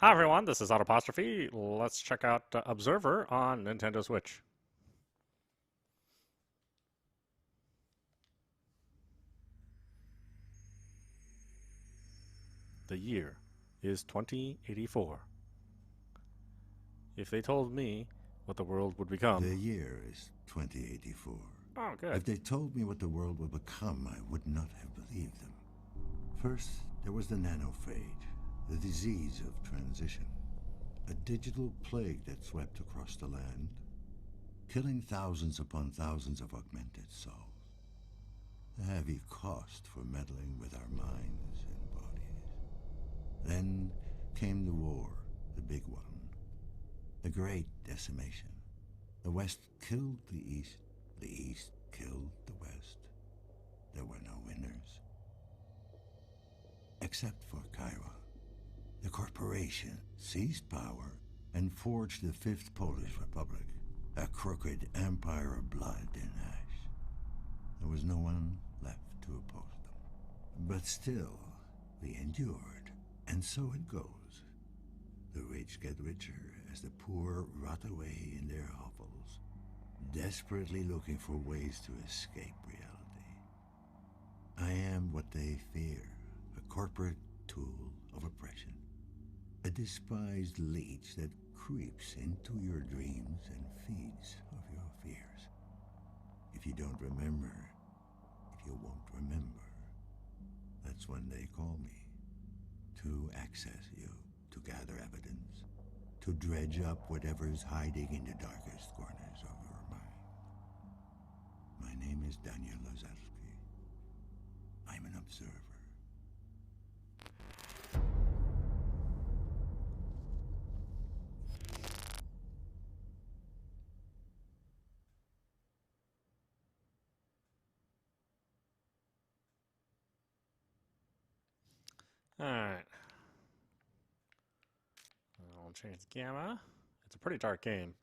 Hi everyone, this is Autopostrophe. Let's check out Observer on Nintendo Switch. The year is 2084. If they told me what the world would become... The year is 2084. Oh, good. If they told me what the world would become, I would not have believed them. First, there was the nanophage, the disease of transition. A digital plague that swept across the land, killing thousands upon thousands of augmented souls. A heavy cost for meddling with our minds and bodies. Then came the war, the big one. The great decimation. The West killed the East killed the West. There were no winners. Except for Kaiwa. The corporation seized power and forged the Fifth Polish Republic, a crooked empire of blood and ash. There was no one left to oppose them. But still, we endured, and so it goes. The rich get richer as the poor rot away in their hovels, desperately looking for ways to escape reality. I am what they fear, a corporate tool of oppression. A despised leech that creeps into your dreams and feeds of your fears. If you don't remember, if you won't remember, that's when they call me. To access you, to gather evidence, to dredge up whatever's hiding in the darkest corners of your mind. My name is Daniel Lazarski. I'm an observer. Alright. I'll change the gamma. It's a pretty dark game.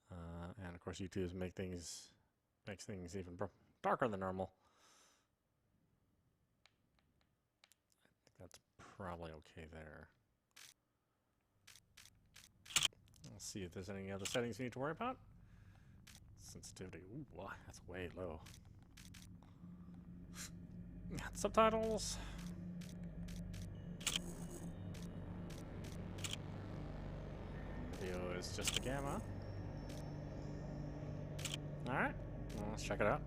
And of course U2's makes things even darker than normal. I think that's probably okay there. Let's see if there's any other settings we need to worry about. Sensitivity. Ooh, wow, that's way low. Subtitles. Video is just the gamma. Alright, well, let's check it out.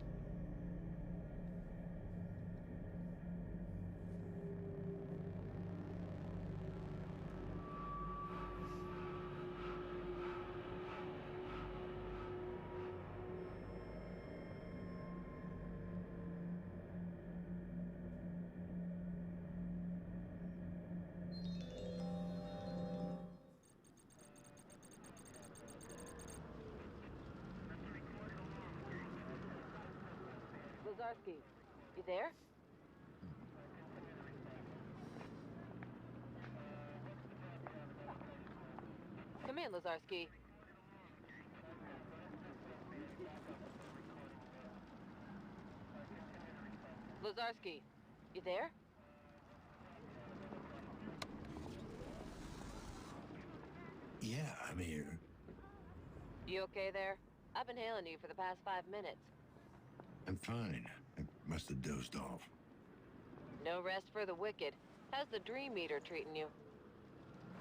Lazarski, you there? Come in, Lazarski. Lazarski, you there? Yeah, I'm here. You okay there? I've been hailing you for the past 5 minutes. I'm fine. I must have dozed off. No rest for the wicked. How's the dream meter treating you?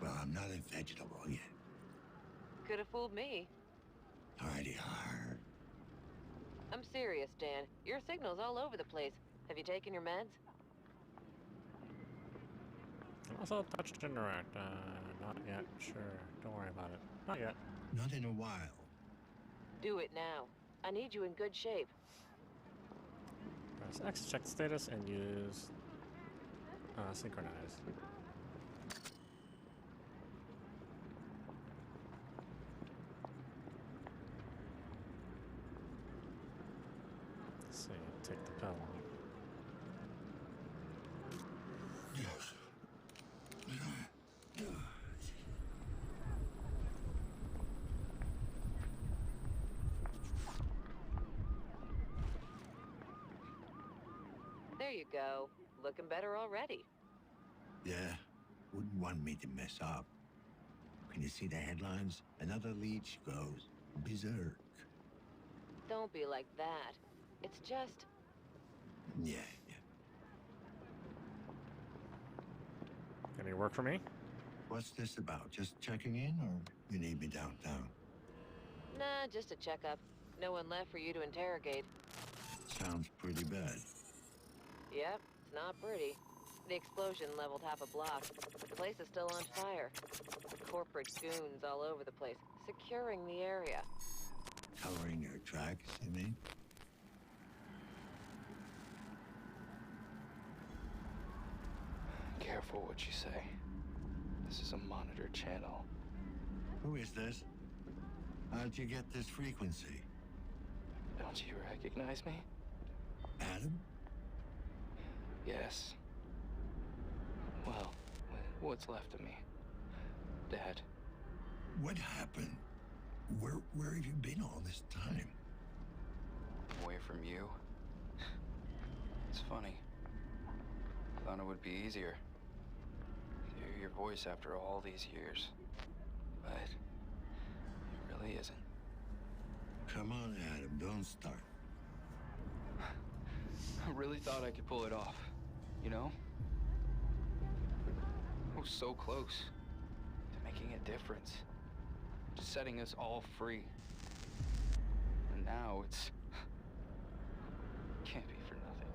Well, I'm not a vegetable yet. Could have fooled me. Hardy hard. I'm serious, Dan. Your signal's all over the place. Have you taken your meds? Also touched interact. Not yet. Sure. Don't worry about it. Not yet. Not in a while. Do it now. I need you in good shape. Press X to check the status and use synchronize. Let's see, take the pill. There you go. Looking better already. Yeah, wouldn't want me to mess up. Can you see the headlines? Another leech goes berserk. Don't be like that. It's just... Yeah. Any work for me? What's this about? Just checking in, or you need me downtown? Nah, just a checkup. No one left for you to interrogate. Sounds pretty bad. Yep, it's not pretty. The explosion leveled half a block. The place is still on fire. Corporate goons all over the place, securing the area. Covering your tracks, you mean? Careful what you say. This is a monitored channel. Who is this? How'd you get this frequency? Don't you recognize me? Adam? Yes. Well, what's left of me? Dad. What happened? Where have you been all this time? Away from you. It's funny. I thought it would be easier to hear your voice after all these years. But it really isn't. Come on, Adam, don't start. I really thought I could pull it off, you know? I was so close to making a difference, to setting us all free. And now it's... can't be for nothing.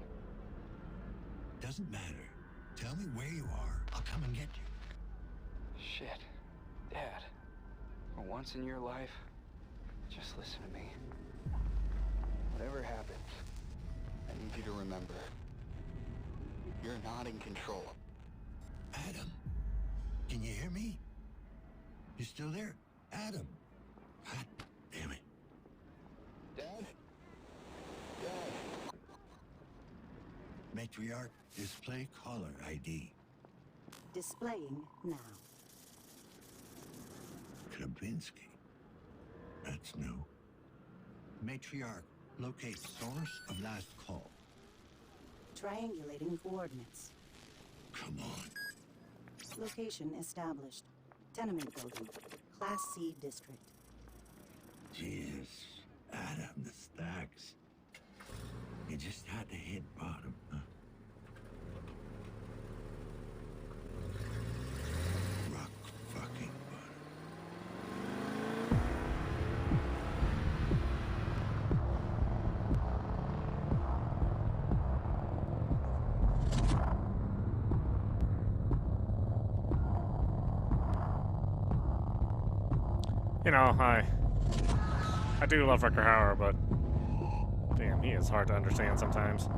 Doesn't matter. Tell me where you are. I'll come and get you. Shit. Dad, for once in your life, just listen to me. Whatever happens, I need you to remember, you're not in control. Adam, can you hear me? You still there? Adam? God damn it. Dad? Dad? Matriarch, display caller ID. Displaying now. Krabinsky. That's new. Matriarch, locate source of last call. Triangulating coordinates. Come on. Location established. Tenement building. Class C district. Jesus. Adam, the stacks. You just had to hit bottom, huh? Rock fucking bottom. You know, I do love Ricker Hauer, but damn, he is hard to understand sometimes.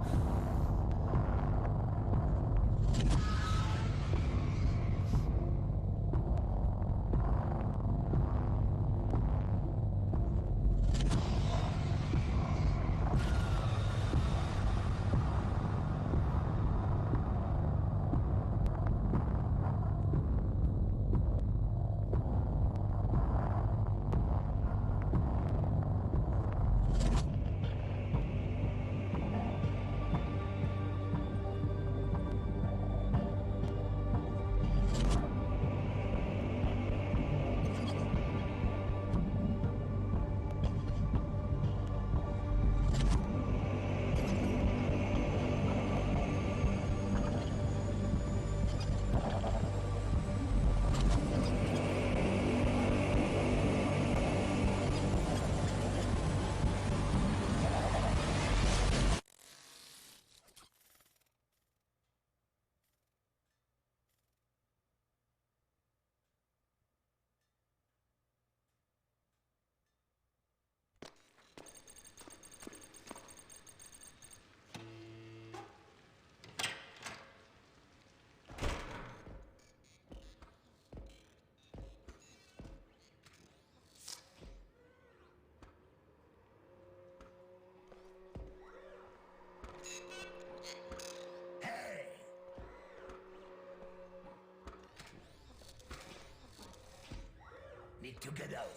Need to get out.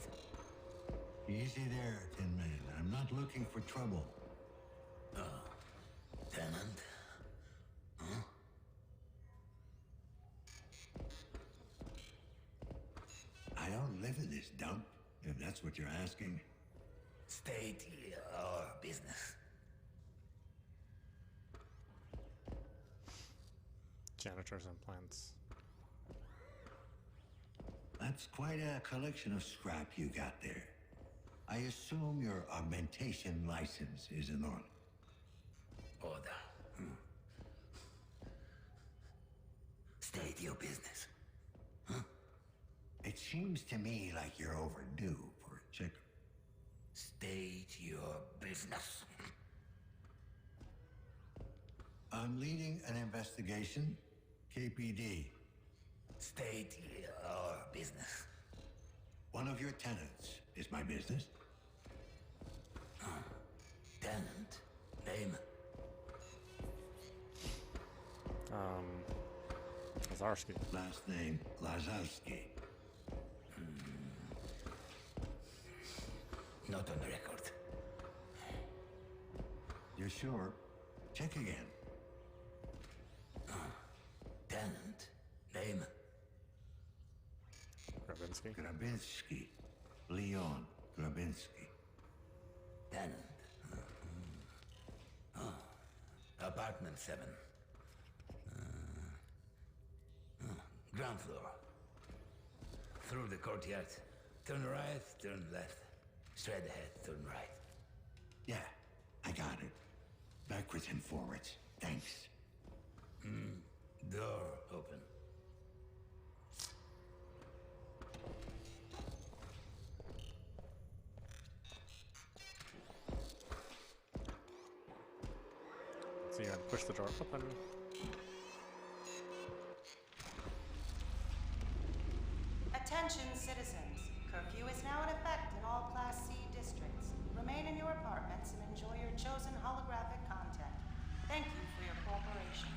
Easy there, Tin Man. I'm not looking for trouble. Tenant? Huh? I dump, if that's what you're asking. State your business. Janitor's implants. That's quite a collection of scrap you got there. I assume your augmentation license is in order. Order. State your business. It seems to me like you're overdue for a checkup. State your business. I'm leading an investigation. KPD. State your business. One of your tenants is my business. Tenant. Name. Lazarski. Last name, Lazarski. Not on record. You're sure? Check again. Tenant. Name. Gravinsky. Grabinsky. Leon Grabinsky. Tenant. Apartment 7. Ground floor. Through the courtyard. Turn right, turn left. Straight ahead, turn right. Yeah, I got it. Backwards and forwards. Thanks. Door open. So you gotta push the door open. Attention citizens. Curfew is now in effect in all Class C districts. Remain in your apartments and enjoy your chosen holographic content. Thank you for your cooperation.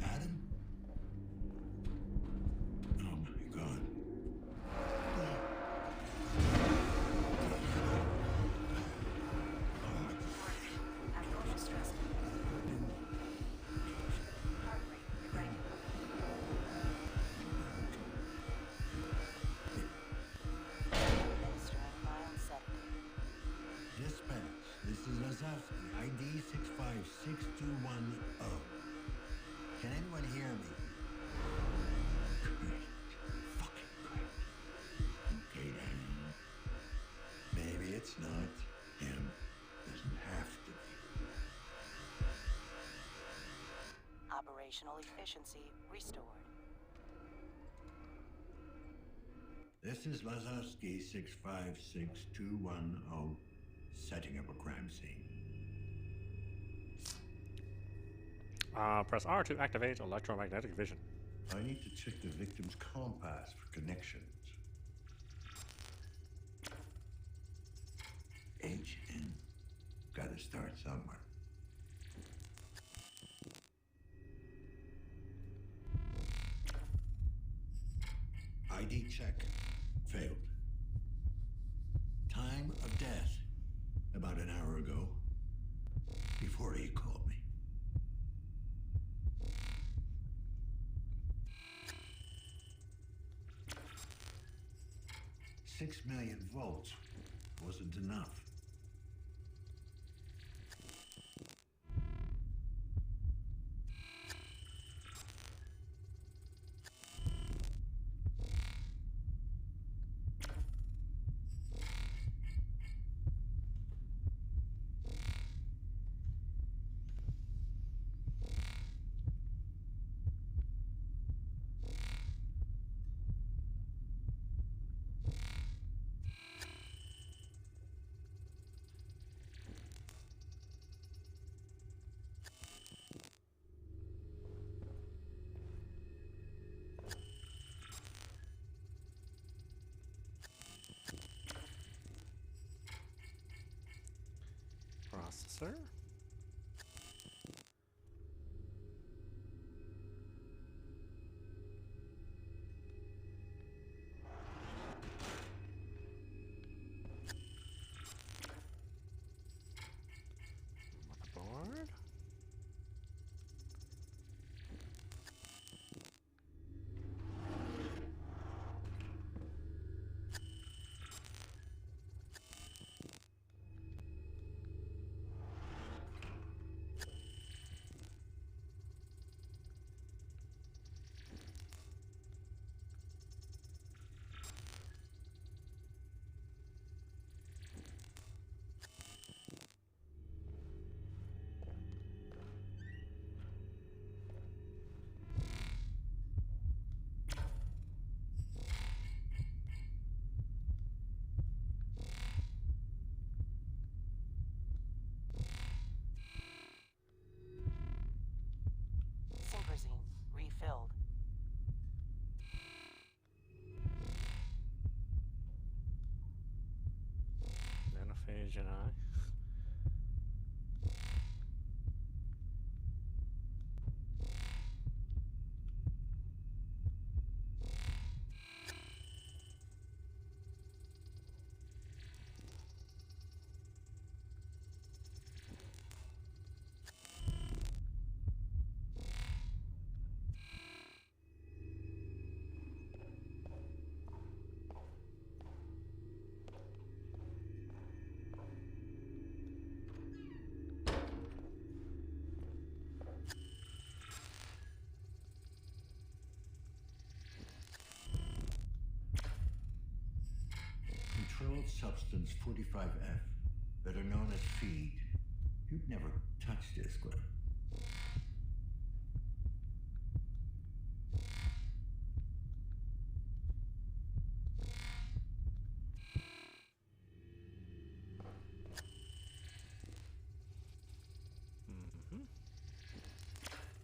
Adam? Oh my God. Abnormal stress. Heart rate irregular. Administering mild sedative. Dispatch, this is Lazarski, ID 656210. Can anyone hear me? Great. Fucking great. Okay, then. Maybe it's not him. Doesn't have to be. Operational efficiency restored. This is Lazarski 656210, setting up a crime scene. Press R to activate electromagnetic vision. I need to check the victim's compass for connections. HN. Gotta start somewhere. ID check. Failed. Time of death. About an hour ago. Before he called me. $6 million volts wasn't enough. sir. Motherboard. Synchrosine refilled. Nanophage and I. Controlled substance 45F, better known as feed. You'd never touch this, Glenn.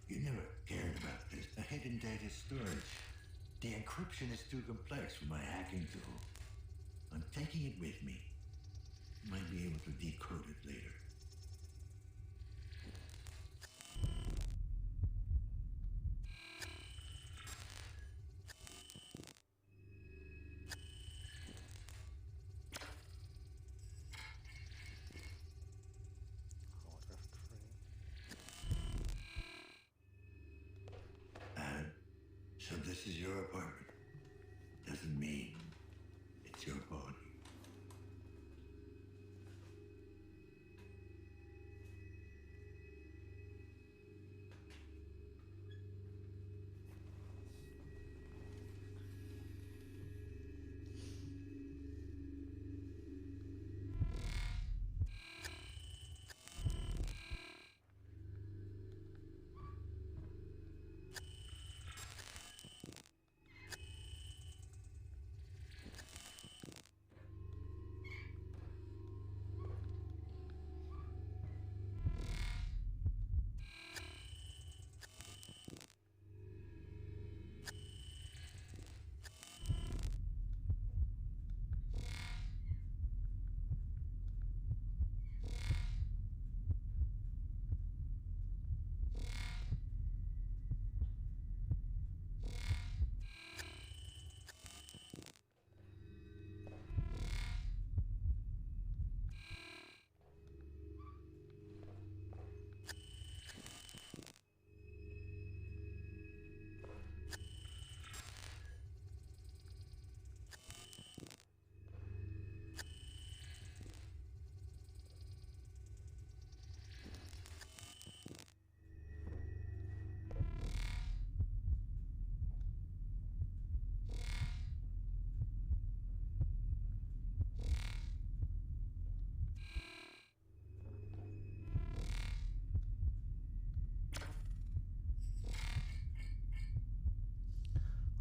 You never cared about this. The hidden data storage. The encryption is too complex for my hacking tool. I'm taking it with me. Might be able to decode it later. So this is your apartment. Doesn't mean it's your body.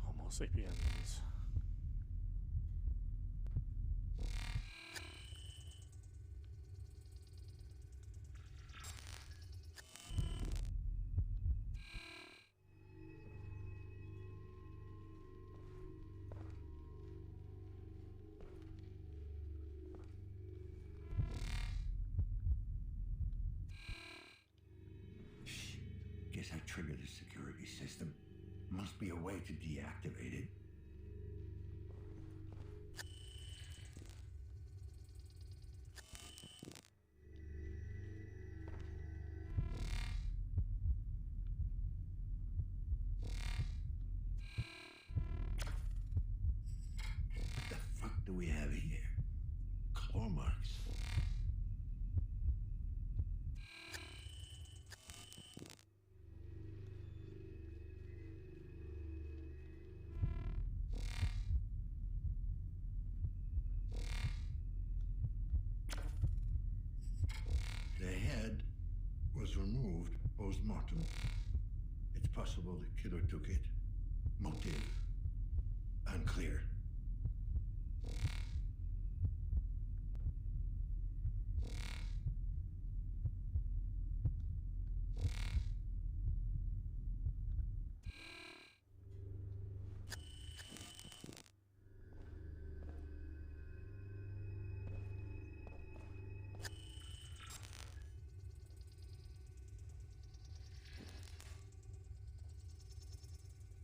Homo sapiens. trigger the security system. Must be a way to deactivate it. What the fuck do we have here? Claw marks. The head was removed post-mortem. It's possible the killer took it. Motive unclear.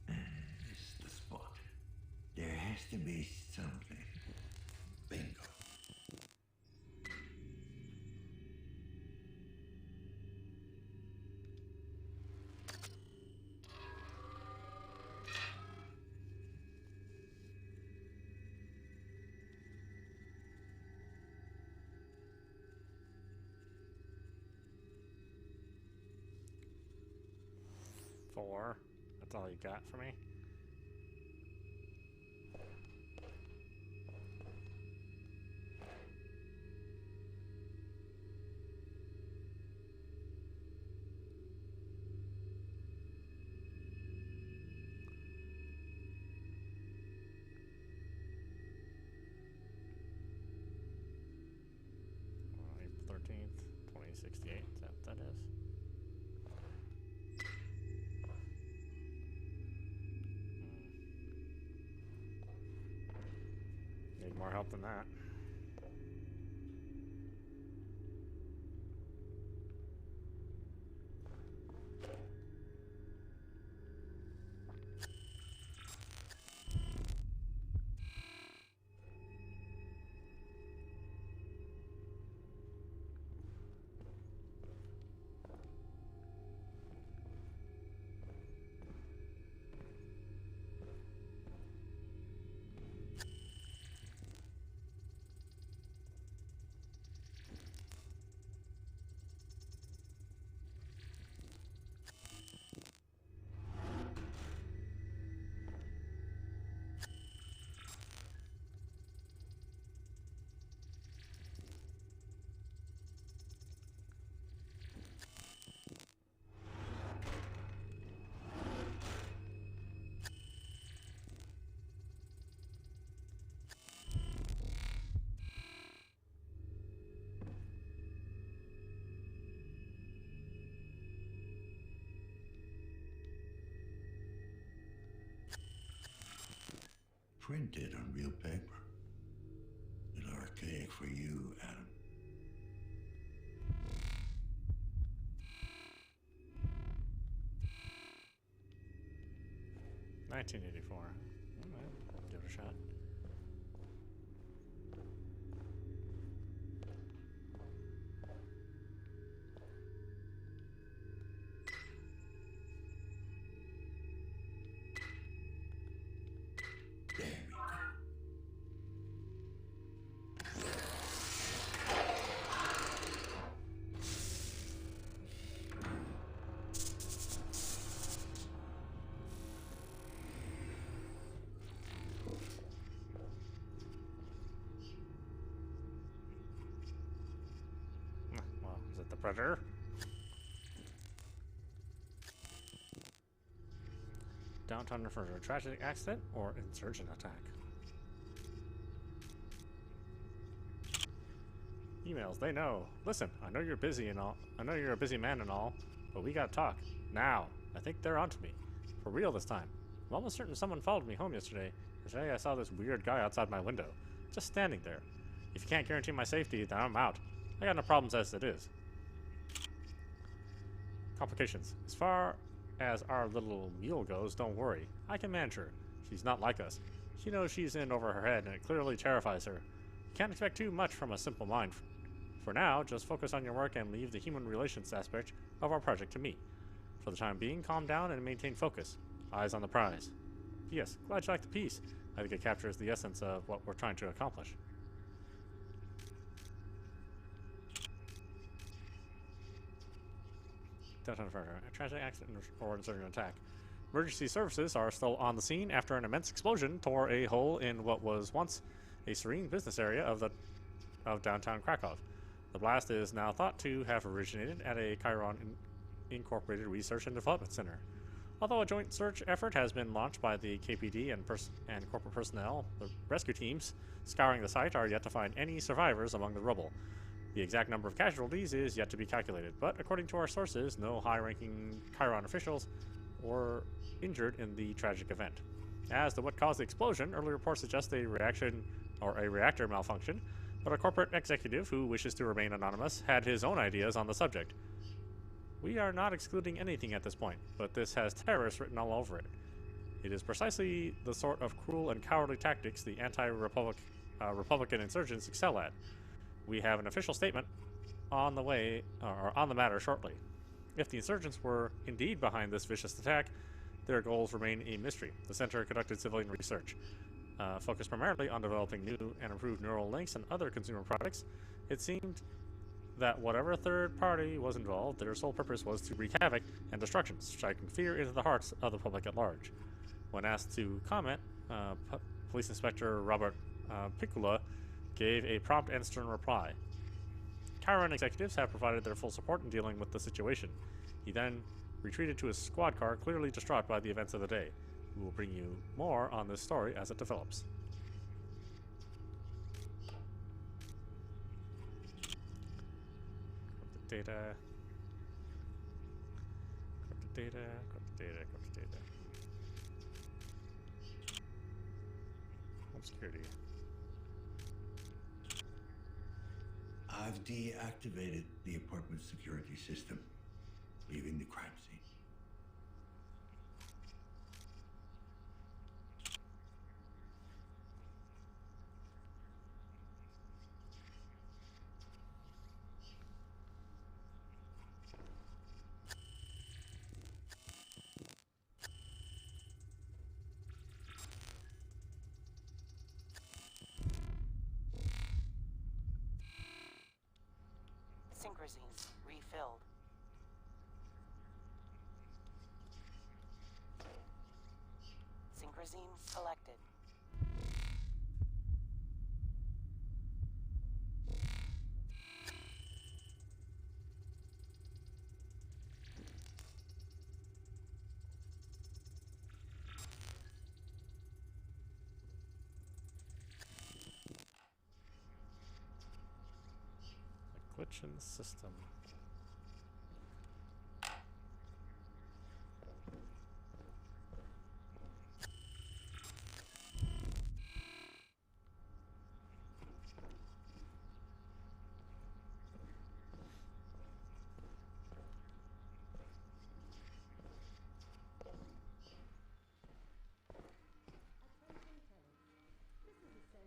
This is the spot. There has to be something. Bingo. Four. That's all you got for me? April 13th, 2068. Is that what that is? Need more help than that. Printed on real paper. A little archaic for you, Adam. $1984. Alright, give it a shot. There we go. Well, is it the Predator? Downtown refers to a tragic accident or insurgent attack. Emails, they know. Listen, I know you're busy and all. I know you're a busy man and all, but we gotta talk. Now. I think they're onto me. For real this time. I'm almost certain someone followed me home yesterday. Today I saw this weird guy outside my window. Just standing there. If you can't guarantee my safety, then I'm out. I got no problems as it is. Complications. As far as our little mule goes, don't worry. I can manage her. She's not like us. She knows she's in over her head, and it clearly terrifies her. You can't expect too much from a simple mind. For now, just focus on your work and leave the human relations aspect of our project to me. For the time being, calm down and maintain focus. Eyes on the prize. Yes, glad you like the piece. I think it captures the essence of what we're trying to accomplish. Downtown fire. A tragic accident or insurgent attack. Emergency services are still on the scene after an immense explosion tore a hole in what was once a serene business area of downtown Krakow. The blast is now thought to have originated at a Chiron Incorporated Research and Development Center. Although a joint search effort has been launched by the KPD and corporate personnel, the rescue teams scouring the site are yet to find any survivors among the rubble. The exact number of casualties is yet to be calculated, but according to our sources, no high-ranking Chiron officials were injured in the tragic event. As to what caused the explosion, early reports suggest a reactor malfunction, but a corporate executive who wishes to remain anonymous had his own ideas on the subject. We are not excluding anything at this point, but this has terrorists written all over it. It is precisely the sort of cruel and cowardly tactics the Republican insurgents excel at. We have an official statement on the way, or on the matter shortly. If the insurgents were indeed behind this vicious attack, their goals remain a mystery. The center conducted civilian research, focused primarily on developing new and improved neural links and other consumer products. It seemed that whatever third party was involved, their sole purpose was to wreak havoc and destruction, striking fear into the hearts of the public at large. When asked to comment, Police Inspector Robert Piccola gave a prompt and stern reply. Chiron executives have provided their full support in dealing with the situation. He then retreated to his squad car, clearly distraught by the events of the day. We will bring you more on this story as it develops. Data. Corrupted data. Corrupted data. Corrupted data. Home security. I've deactivated the apartment security system, leaving the crime scene. Synchrosines refilled. Synchrosine selected. Glitch in the system.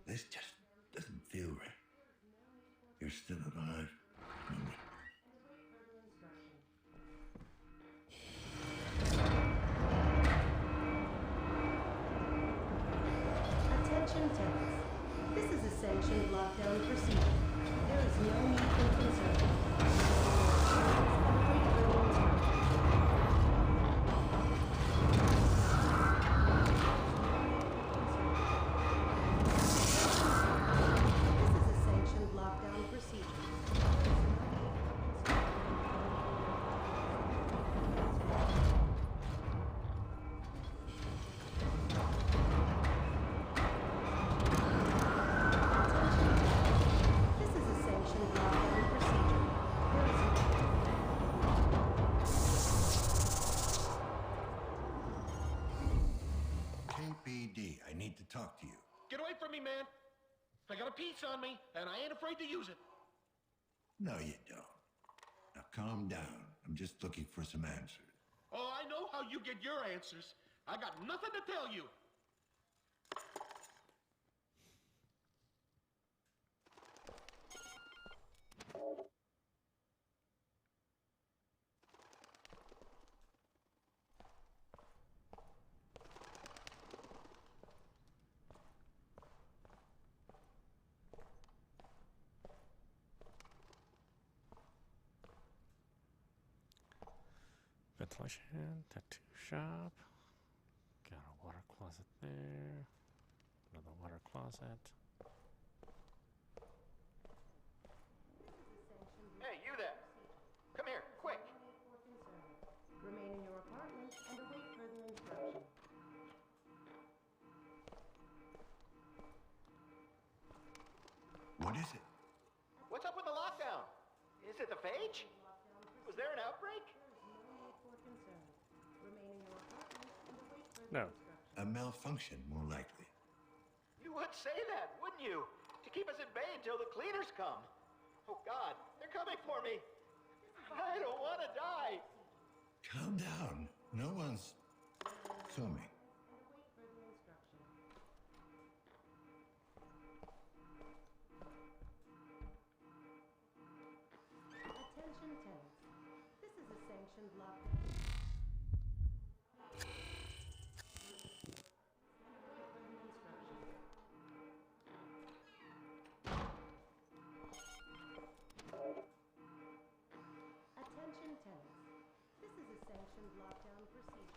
This just doesn't feel right. You're still alive. Attention tenants. This is a sanctioned lockdown procedure. There is no need for concern. I need to talk to you. Get away from me, man! I got a piece on me, and I ain't afraid to use it. No, you don't. Now calm down. I'm just looking for some answers. Oh, I know how you get your answers. I got nothing to tell you. Ventilation, tattoo shop. Got a water closet there. Another water closet. Hey, you there. Come here, quick. Remain in your apartment and await further instruction. What is it? What's up with the lockdown? Is it the phage? Was there an outbreak? No. A malfunction, more likely. You would say that, wouldn't you? To keep us at bay until the cleaners come. Oh, God, they're coming for me. I don't want to die. Calm down. No one's coming. Attention tenants. This is a sanctioned lockdown. Attention tenants. This is a sanctioned lockdown procedure.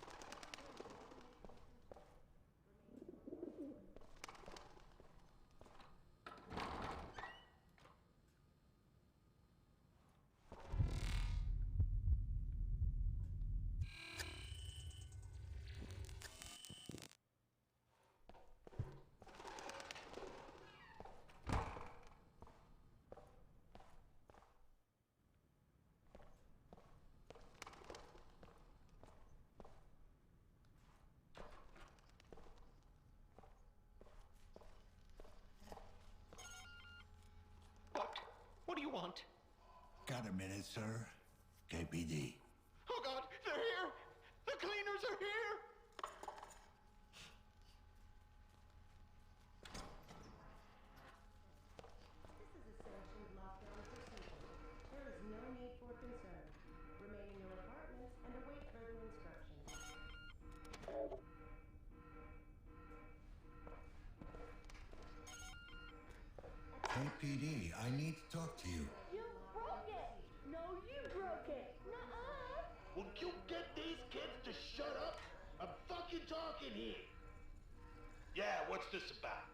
What do you want? Got a minute, sir? KPD. Oh, God, they're here. The cleaners are here. This is a sanctioned lockdown procedure. There is no need for concern. Remain in your apartments and await further instructions. KPD, I need to talk to you. You broke it! No, you broke it! Nuh-uh! Will you get these kids to shut up? I'm fucking talking here. Yeah, what's this about?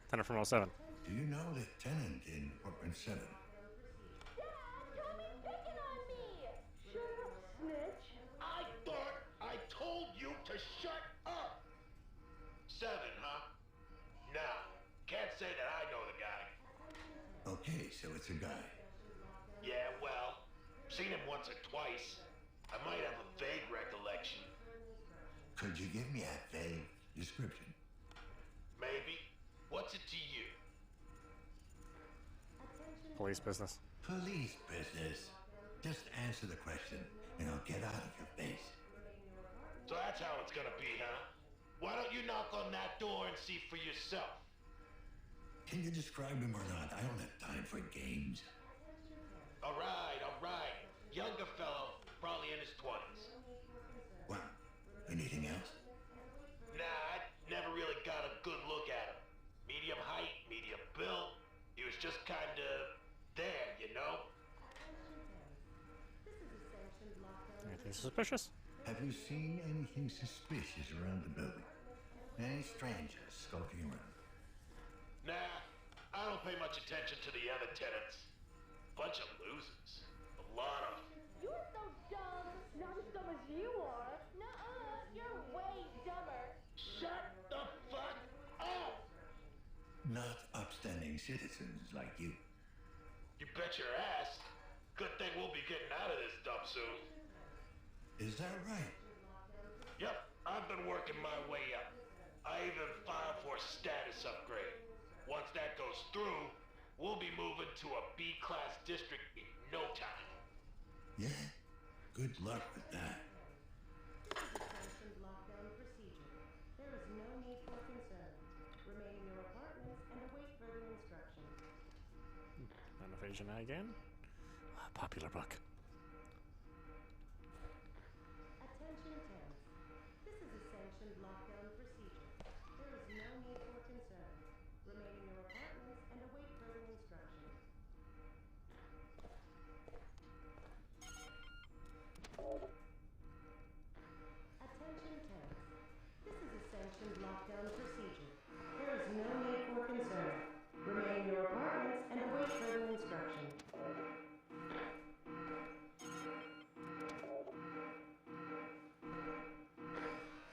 Tenant from 07. Do you know the tenant in apartment 7? Dad, Tommy's picking on me! Shut up, snitch! I thought I told you to shut up. 7, huh? No, can't say that I know the guy. Okay, so it's a guy. Yeah, well, seen him once or twice. I might have a vague recollection. Could you give me a vague description? Maybe. What's it to you? Police business. Police business. Just answer the question, and I'll get out of your face. So that's how it's gonna be, huh? Why don't you knock on that door and see for yourself? Can you describe him or not? I don't have time for games. All right, all right. Younger fellow, probably in his 20s. What? Anything else? Nah, I never really got a good look at him. Medium height, medium build. He was just kinda there, you know? This is a sanctioned lockdown. Anything suspicious? Have you seen anything suspicious around the building? Any strangers skulking around? Nah, I don't pay much attention to the other tenants. Bunch of losers. A lot of them. You're so dumb! Not as dumb as you are! Nuh-uh! You're way dumber! Shut the fuck up! Not upstanding citizens like you. You bet your ass. Good thing we'll be getting out of this dump soon. Is that right? Yep, I've been working my way up. I even filed for a status upgrade. Once that goes through, we'll be moving to a B-class district in no time. Yeah? Good luck with that. This is a sanctioned lockdown procedure. There is no need for concern. Remain in your apartments and await further instruction. Man of Asian again? Popular book. Attention temps. This is a sanctioned lockdown procedure. There is no need for concern. Remain in your apartments and await further instruction.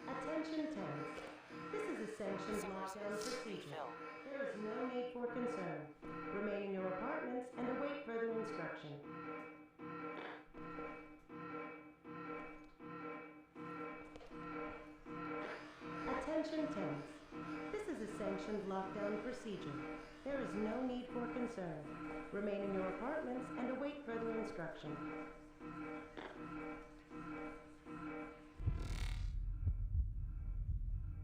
Attention temps. This is a sanctioned lockdown procedure. There is no need for concern. Remain in your apartments and await further instruction. Attention temps. This is a sanctioned lockdown procedure. There is no need for concern. Remain in your apartments and await further instruction. Attention temps. This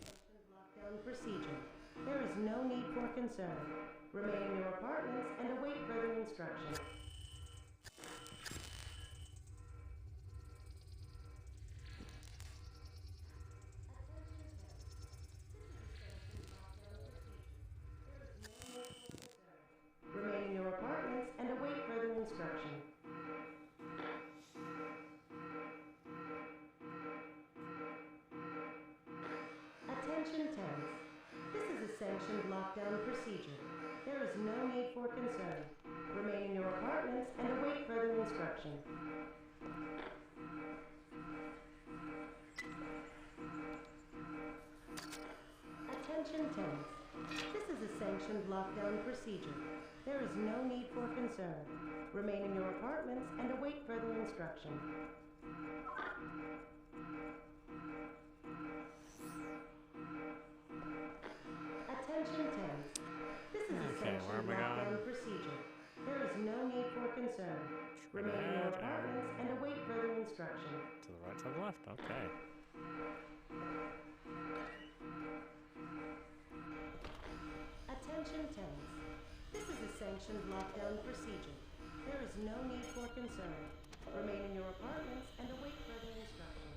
is a sanctioned lockdown procedure. There is no need for concern. Remain in your apartments and await further instruction. Lockdown procedure. There is no need for concern. Remain in your apartments and await further instruction. Remain in your apartments and await further instruction. Attention temps. This is a sanctioned lockdown procedure. There is no need for concern. Remain in your apartments and await further instruction. Attention temps. This is a sanctioned lockdown procedure. There is no need for concern. Remain in your apartments and await further instruction. Attention temps. This is a sanctioned lockdown procedure. There is no need for concern. Remain in your apartments and await further instruction. To the right, to the left. Okay. Attention temps. This is a sanctioned lockdown procedure. There is no need for concern. Remain in your apartments and await further instruction.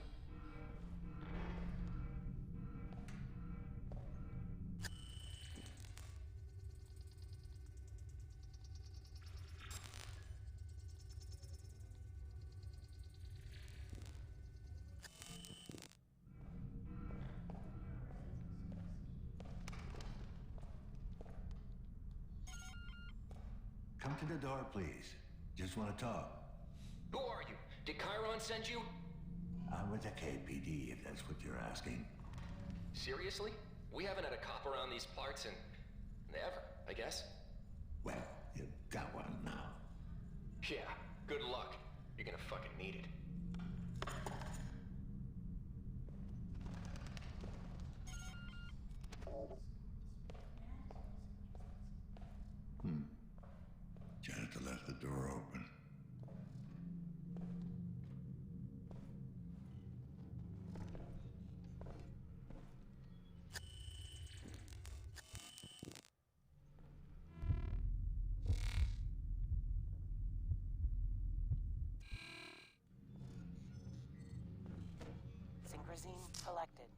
Come to the door, please. Just want to talk. Who are you? Did Chiron send you? I'm with the KPD, if that's what you're asking. Seriously? We haven't had a cop around these parts in... ever, I guess. Well, you got one now. Yeah, good luck. You're gonna fucking need it. Janitor left the door open. Synchrosine collected.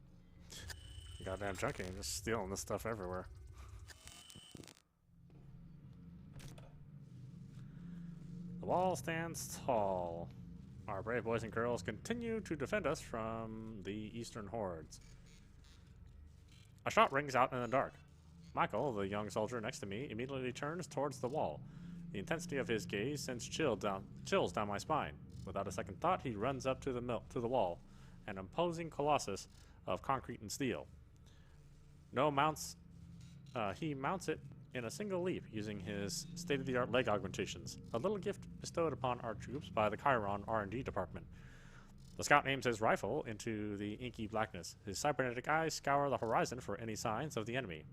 Goddamn junkie, just stealing this stuff everywhere. The wall stands tall. Our brave boys and girls continue to defend us from the eastern hordes. A shot rings out in the dark. Michael, the young soldier next to me, immediately turns towards the wall. The intensity of his gaze sends chills down my spine. Without a second thought, he runs up to the wall, an imposing colossus of concrete and steel. He mounts it in a single leap using his state-of-the-art leg augmentations, a little gift bestowed upon our troops by the Chiron R&D department. The scout aims his rifle into the inky blackness. His cybernetic eyes scour the horizon for any signs of the enemy.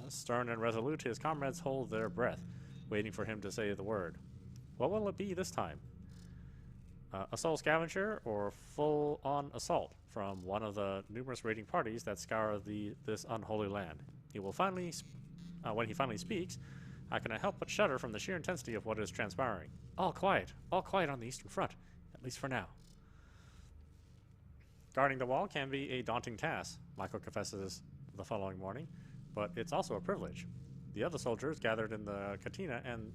Stern and resolute, his comrades hold their breath, waiting for him to say the word. What will it be this time? A soul scavenger or full-on assault from one of the numerous raiding parties that scour this unholy land? He will finally, when he finally speaks, I cannot help but shudder from the sheer intensity of what is transpiring. All quiet on the Eastern Front, at least for now. Guarding the wall can be a daunting task, Michael confesses the following morning, but it's also a privilege. The other soldiers gathered in the cantina and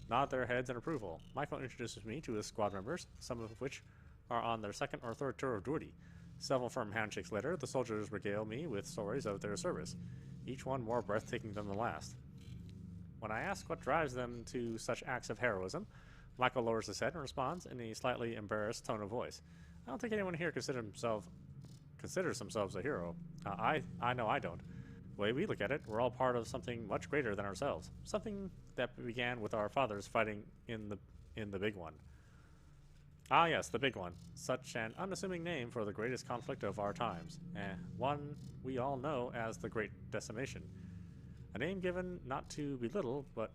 nod their heads in approval. Michael introduces me to his squad members, some of which are on their second or third tour of duty. Several firm handshakes later, the soldiers regale me with stories of their service, each one more breathtaking than the last. When I ask what drives them to such acts of heroism, Michael lowers his head and responds in a slightly embarrassed tone of voice. I don't think anyone here considers themselves a hero. I know I don't. The way we look at it, we're all part of something much greater than ourselves. Something that began with our fathers fighting in the Big One. Ah yes, the Big One. Such an unassuming name for the greatest conflict of our times. One we all know as the Great Decimation. A name given not to belittle, but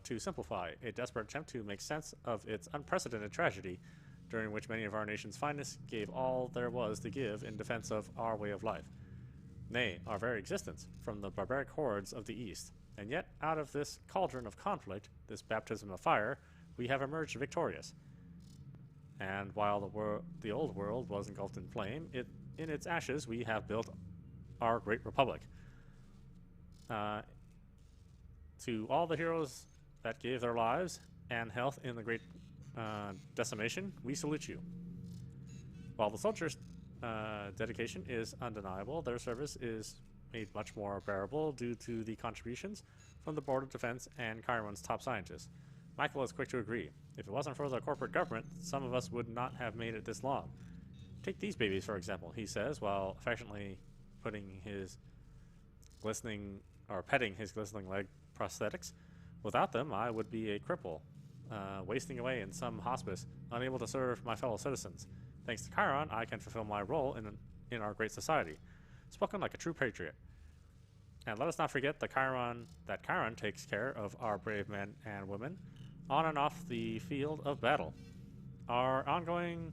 to simplify. A desperate attempt to make sense of its unprecedented tragedy, during which many of our nation's finest gave all there was to give in defense of our way of life. Nay, our very existence, from the barbaric hordes of the East. And yet, out of this cauldron of conflict, this baptism of fire, we have emerged victorious. And while the old world was engulfed in flame, in its ashes we have built our great republic. To all the heroes that gave their lives and health in the great decimation, we salute you. While the soldiers' dedication is undeniable, their service is made much more bearable due to the contributions from the Board of Defense and Chiron's top scientists. Michael is quick to agree. If it wasn't for the corporate government, some of us would not have made it this long. Take these babies, for example, he says, while affectionately petting his glistening leg prosthetics. Without them, I would be a cripple, wasting away in some hospice, unable to serve my fellow citizens. Thanks to Chiron, I can fulfill my role in our great society. Spoken like a true patriot. And let us not forget that Chiron takes care of our brave men and women on and off the field of battle. Our ongoing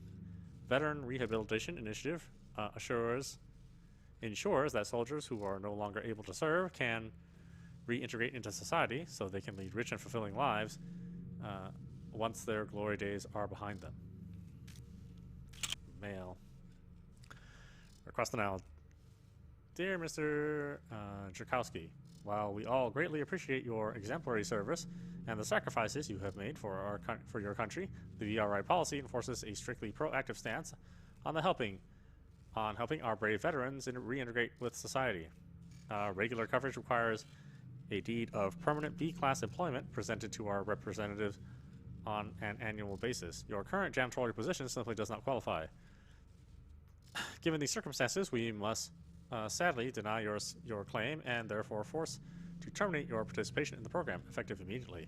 veteran rehabilitation initiative ensures that soldiers who are no longer able to serve can reintegrate into society so they can lead rich and fulfilling lives once their glory days are behind them. Mail. Request now. Dear Mr. Jerkowski, while we all greatly appreciate your exemplary service and the sacrifices you have made for your country, the VRI policy enforces a strictly proactive stance on helping our brave veterans reintegrate with society. Regular coverage requires a deed of permanent B-class employment presented to our representatives on an annual basis. Your current janitorial position simply does not qualify. Given these circumstances, we must sadly deny your claim and therefore force to terminate your participation in the program, effective immediately.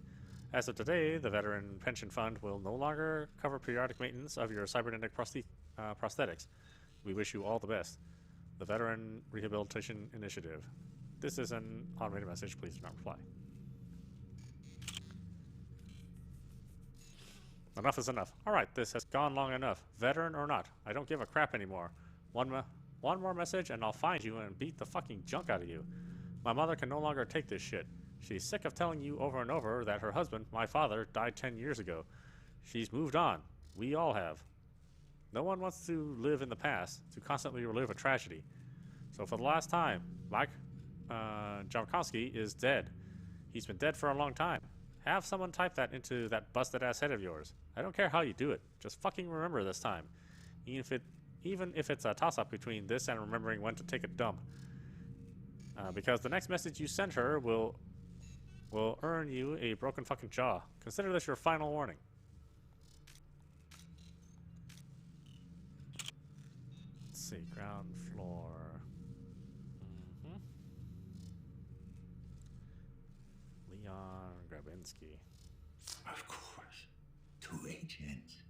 As of today, the Veteran Pension Fund will no longer cover periodic maintenance of your cybernetic prosthetics. We wish you all the best. The Veteran Rehabilitation Initiative. This is an automated message. Please do not reply. Enough is enough. Alright, this has gone long enough. Veteran or not, I don't give a crap anymore. One more message and I'll find you and beat the fucking junk out of you. My mother can no longer take this shit. She's sick of telling you over and over that her husband, my father, died 10 years ago. She's moved on. We all have. No one wants to live in the past, to constantly relive a tragedy. So for the last time, Mike Jankowski is dead. He's been dead for a long time. Have someone type that into that busted ass head of yours. I don't care how you do it. Just fucking remember this time. Even if it's a toss-up between this and remembering when to take a dump. Because the next message you send her will earn you a broken fucking jaw. Consider this your final warning. Let's see, ground floor. Leon Grabinski. Of course. 2 agents.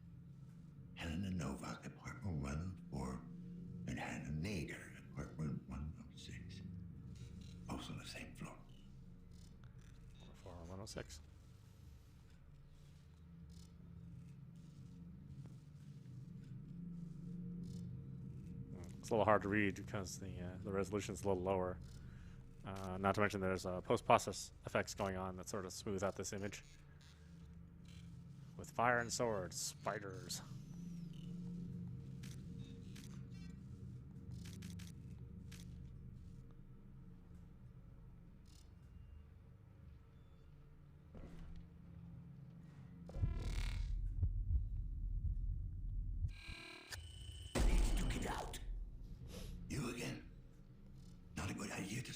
Helena Novak, apartment 104, and Hannah Nader, apartment 106. Both on the same floor. 104, 106. It's a little hard to read because the resolution's a little lower. Not to mention there's post-process effects going on that sort of smooth out this image. With fire and swords, spiders.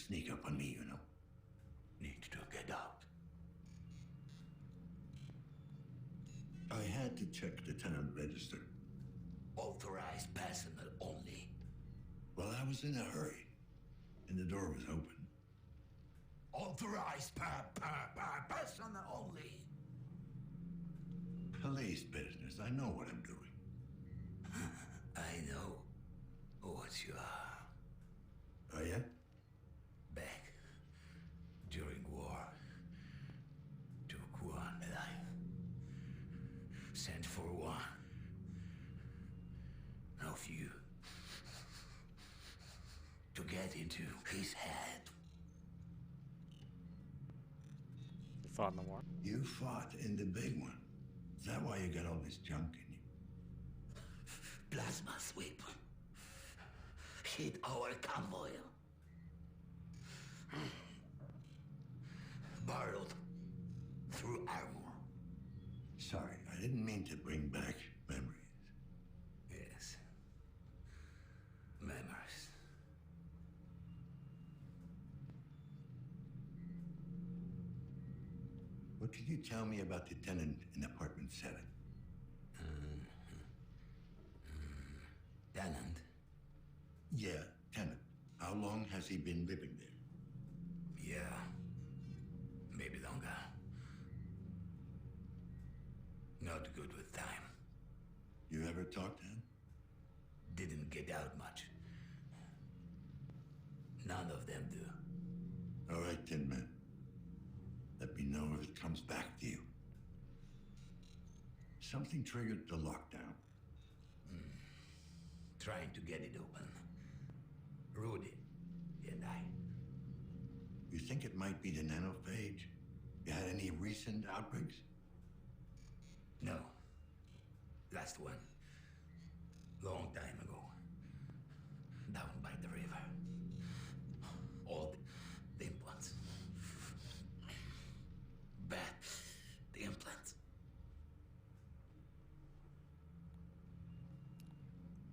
Sneak up on me, you know. Need to get out. I had to check the tenant register. Authorized personnel only. Well, I was in a hurry, and the door was open. Authorized personnel only. Police business. I know what I'm doing. I know what you are. Oh, yeah? Back during war, took one alive, sent for one of you to get into his head. You fought in the war? You fought in the big one. Is that why you got all this junk in you? Plasma sweep hit our convoy. Borrowed through armor. Sorry, I didn't mean to bring back memories. Yes. Memories. What could you tell me about the tenant in apartment 7? Tenant? Yeah, tenant. How long has he been living there? Yeah. Maybe longer. Not good with time. You ever talked to him? Didn't get out much. None of them do. All right, Tin Man. Let me know if it comes back to you. Something triggered the lockdown. Trying to get it open. Rudy and I. You think it might be the nanophage? You had any recent outbreaks? No. Last one. Long time ago. Down by the river. All the implants. Bad. The implants.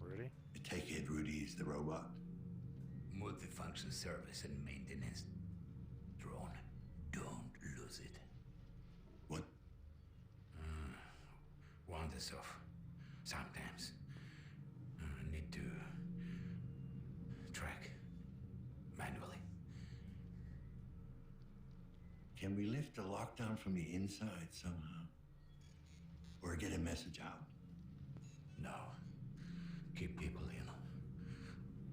Rudy? I take it Rudy's the robot? Multifunction service and maintenance. Drone. Don't lose it. What? Wanders off. Sometimes. Need to track manually. Can we lift the lockdown from the inside somehow? Or get a message out? No. Keep people in.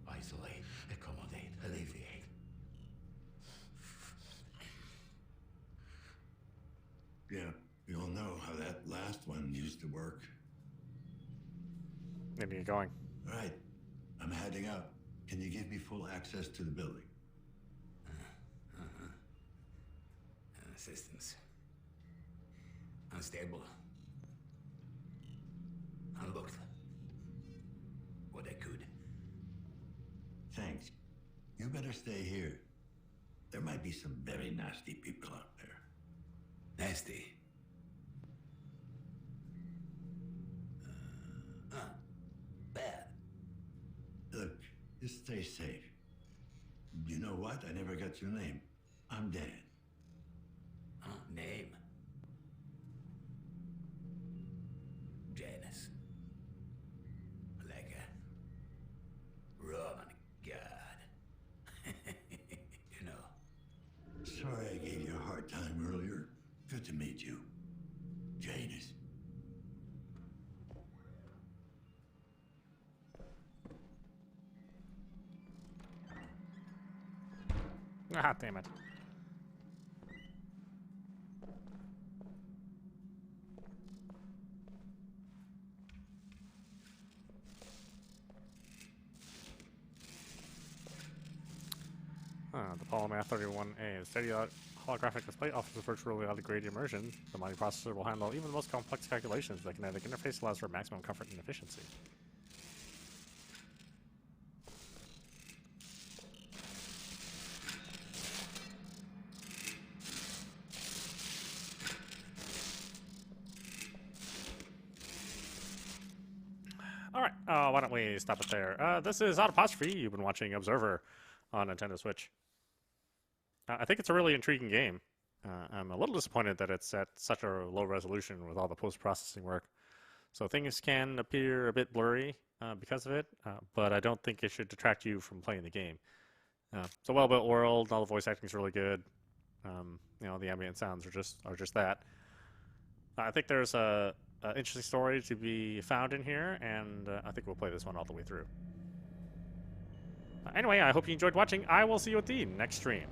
Isolate, accommodate, alleviate. Yeah, we all know how that last one used to work. Maybe you're going. All right, I'm heading out. Can you give me full access to the building? Systems. Unstable. Unlocked. What I could. Thanks. You better stay here. There might be some very nasty people out there. Nasty. Bad. Look, just stay safe. You know what? I never got your name. I'm Dan. Name? Janus. Like a Roman god. You know. Sorry I gave you a hard time earlier. Good to meet you. Janus. Ah, damn it. The Polymath 31A. The steady holographic display offers a virtual reality-grade immersion. The mighty processor will handle even the most complex calculations. The kinetic interface allows for maximum comfort and efficiency. Alright, why don't we stop it there? This is audap. You've been watching Observer on Nintendo Switch. I think it's a really intriguing game. I'm a little disappointed that it's at such a low resolution with all the post-processing work. So things can appear a bit blurry because of it, but I don't think it should detract you from playing the game. It's a well-built world, all the voice acting is really good. You know, the ambient sounds are just that. I think there's a interesting story to be found in here, and I think we'll play this one all the way through. Anyway, I hope you enjoyed watching. I will see you at the next stream.